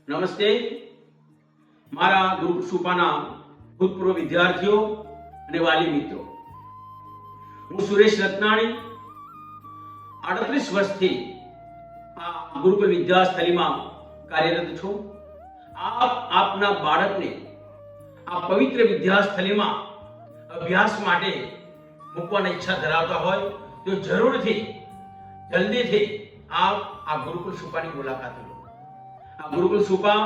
નમસ્તે. મારા ગ્રુપ સુપાના ભૂતપૂર્વ વિદ્યાર્થીઓ અને વાલી મિત્રો, હું સુરેશ રત્નાણી 38 વર્ષથી આ ગુરુકુલ વિદ્યાસ્થળીમાં કાર્યરત છું. આપ આપના બાળકને આ પવિત્ર વિદ્યાસ્થળીમાં અભ્યાસ માટે મૂકવાની ઈચ્છા ધરાવતા હોય તો જરૂરથી જલ્દીથી આપ આ ગુરુકુલ સુપાની મુલાકાત લો. આ ગુરુકુલ સુપા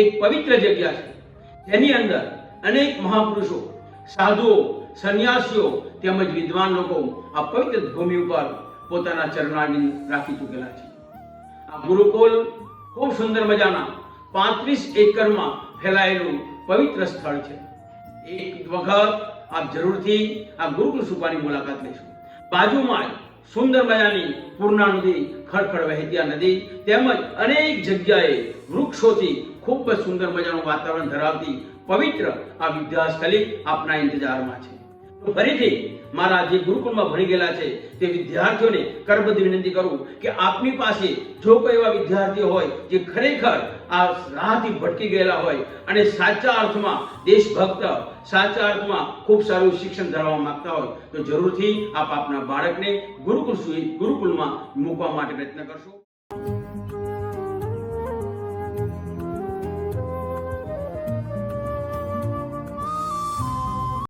એક પવિત્ર જગ્યા છે, જેની અંદર અનેક મહાપુરુષો, સાધુઓ, સંન્યાસીઓ તેમજ વિદ્વાન લોકો આ પવિત્ર ભૂમિ ઉપર પોતાના ચરણાની રાખી ચૂકેલા છે. આ ગુરુકુલ ખૂબ સુંદર મજાના 35 એકરમાં ફેલાયેલું પવિત્ર સ્થળ છે. એક વખત આપ જરૂરથી આ ગુરુકુલ સુપાની મુલાકાત લેશો. બાજુમાં સુંદર મજાની પૂર્ણા નદી, ખળખળ વહેતી આ નદી તેમજ અનેક જગ્યાએ વૃક્ષોથી ખૂબ જ સુંદર મજાનું વાતાવરણ ધરાવતી પવિત્ર આ વિદ્યાસ્થળી આપના ઇંતજારમાં છે. તો ફરીથી મારા જે ગુરુકુળમાં ભણી ગયેલા છે તે વિદ્યાર્થીઓને કરબદ્ધ વિનંતી કરું કે આપની પાસે જો કોઈ એવા વિદ્યાર્થીઓ હોય જે ખરેખર આ રાહથી ભટકી ગયેલા હોય અને સાચા અર્થમાં દેશભક્ત, સાચા અર્થમાં ખૂબ સારું શિક્ષણ ધરાવવા માંગતા હોય તો જરૂરથી આપ આપના બાળકને ગુરુકુળમાં મૂકવા માટે પ્રયત્ન કરશો.